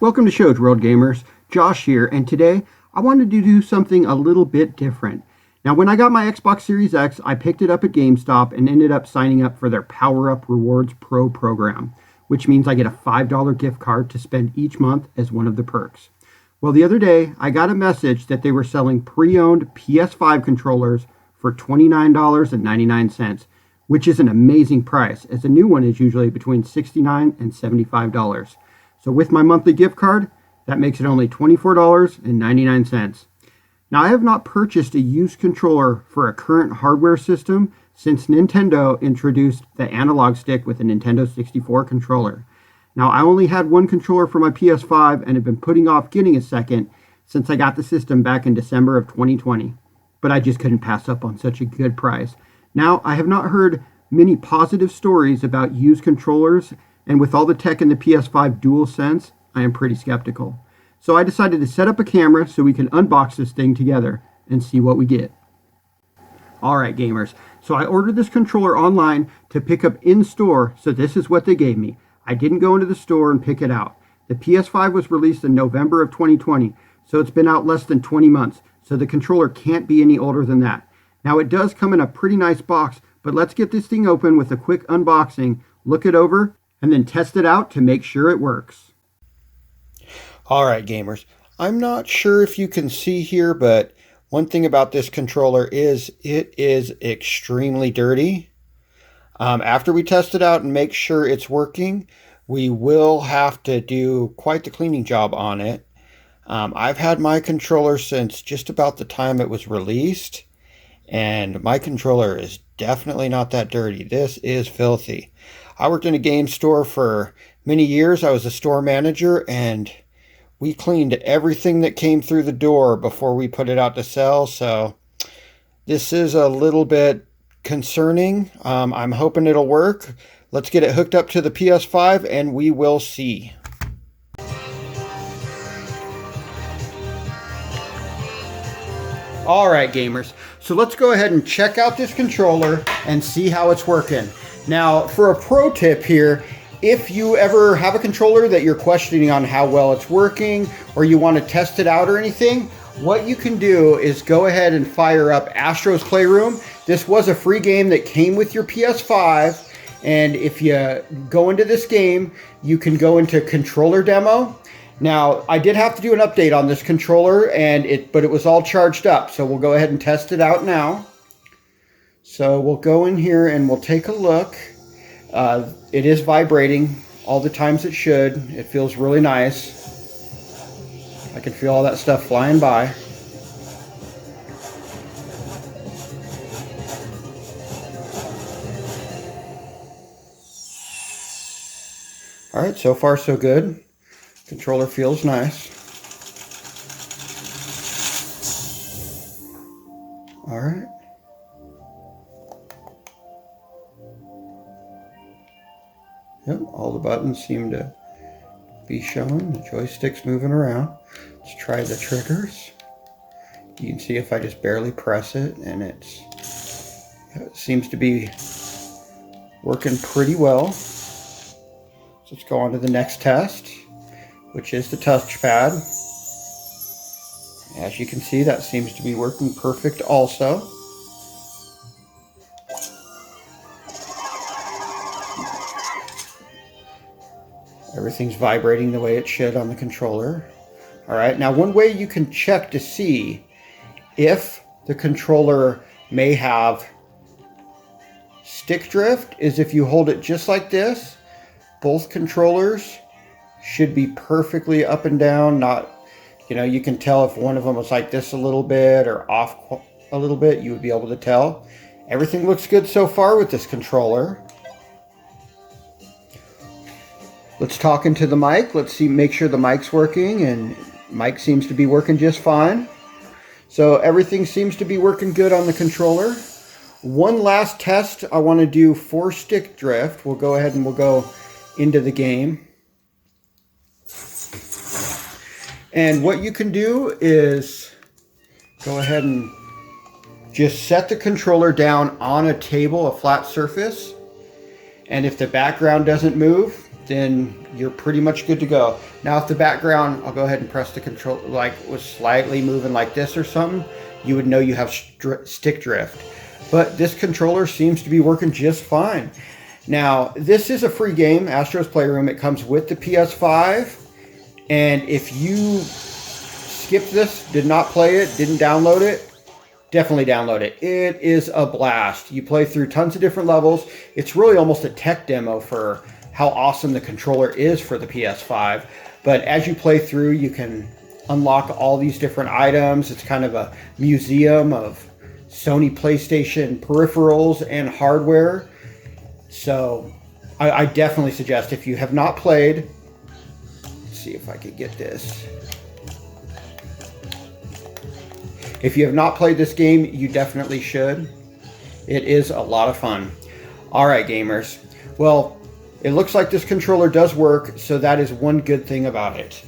Welcome to Show's World Gamers. Josh here, and today I wanted to do something a little bit different. Now, when I got my Xbox Series X, I picked it up at GameStop and ended up signing up for their Power Up Rewards Pro program, which means I get a $5 gift card to spend each month as one of the perks. Well, the other day, I got a message that they were selling pre-owned PS5 controllers for $29.99, which is an amazing price, as a new one is usually between $69 and $75. So with my monthly gift card, that makes it only $24.99. Now, I have not purchased a used controller for a current hardware system since Nintendo introduced the analog stick with a Nintendo 64 controller. Now, I only had one controller for my PS5 and have been putting off getting a second since I got the system back in December of 2020. But I just couldn't pass up on such a good price. Now, I have not heard many positive stories about used controllers, and with all the tech in the PS5 Dual Sense, I am pretty skeptical. So I decided to set up a camera so we can unbox this thing together and see what we get. Alright gamers, so I ordered this controller online to pick up in store, so this is what they gave me. I didn't go into the store and pick it out. The PS5 was released in November of 2020, so it's been out less than 20 months, so the controller can't be any older than that. Now, it does come in a pretty nice box, but let's get this thing open with a quick unboxing, look it over, and then test it out to make sure it works. Alright gamers, I'm not sure if you can see here, but one thing about this controller is it is extremely dirty. After we test it out and make sure it's working, we will have to do quite the cleaning job on it. I've had my controller since just about the time it was released, and my controller is definitely not that dirty. This is filthy. I worked in a game store for many years. I was a store manager, and we cleaned everything that came through the door before we put it out to sell. So this is a little bit concerning. I'm hoping it'll work. Let's get it hooked up to the PS5 and we will see. Alright gamers, so let's go ahead and check out this controller and see how it's working. Now, for a pro tip here, if you ever have a controller that you're questioning on how well it's working, or you want to test it out or anything, what you can do is go ahead and fire up Astro's Playroom. This was a free game that came with your PS5, and if you go into this game, you can go into controller demo. Now, I did have to do an update on this controller, but it was all charged up, so we'll go ahead and test it out now. So we'll go in here and we'll take a look. It is vibrating all the times it should. It feels really nice. I can feel all that stuff flying by. Alright, so far so good. Controller feels nice. Alright. Yep, all the buttons seem to be showing. The joystick's moving around. Let's try the triggers. You can see if I just barely press it, and it seems to be working pretty well. So let's go on to the next test, which is the touchpad. As you can see, that seems to be working perfect also. Everything's vibrating the way it should on the controller. Alright, now one way you can check to see if the controller may have stick drift is if you hold it just like this. Both controllers should be perfectly up and down. Not, you can tell if one of them was like this a little bit or off a little bit. You would be able to tell. Everything looks good so far with this controller. Let's talk into the mic. Let's make sure the mic's working, and mic seems to be working just fine. So everything seems to be working good on the controller. One last test I want to do for stick drift. We'll go ahead and we'll go into the game. And what you can do is go ahead and just set the controller down on a table, a flat surface. And if the background doesn't move, then you're pretty much good to go. Now if the background, I'll go ahead and press the control, like was slightly moving like this or something, you would know you have stick drift. But this controller seems to be working just fine. Now, this is a free game, Astro's Playroom. It comes with the PS5. And if you skipped this, did not play it, didn't download it, definitely download it. It is a blast. You play through tons of different levels. It's really almost a tech demo for how awesome the controller is for the PS5. But as you play through, you can unlock all these different items. It's kind of a museum of Sony PlayStation peripherals and hardware. So I definitely suggest, if you have not played, let's see if I could get this. If you have not played this game, you definitely should. It is a lot of fun. All right, gamers. Well, it looks like this controller does work, so that is one good thing about it.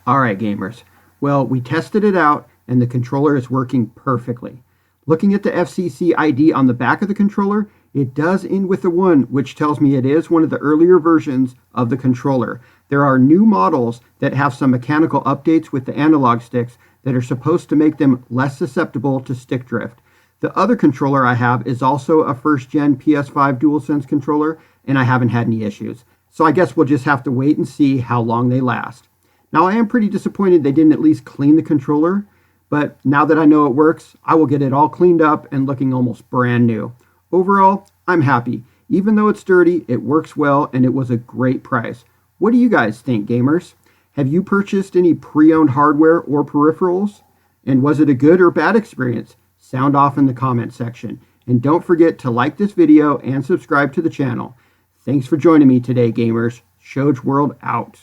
All right, gamers. Well, we tested it out, and the controller is working perfectly. Looking at the FCC ID on the back of the controller, it does end with a 1, which tells me it is one of the earlier versions of the controller. There are new models that have some mechanical updates with the analog sticks that are supposed to make them less susceptible to stick drift. The other controller I have is also a first-gen PS5 Dual Sense controller, and I haven't had any issues. So I guess we'll just have to wait and see how long they last. Now, I am pretty disappointed they didn't at least clean the controller, but now that I know it works, I will get it all cleaned up and looking almost brand new. Overall, I'm happy. Even though it's dirty, it works well, and it was a great price. What do you guys think, gamers? Have you purchased any pre-owned hardware or peripherals? And was it a good or bad experience? Sound off in the comment section. And don't forget to like this video and subscribe to the channel. Thanks for joining me today, gamers. Shoj World out.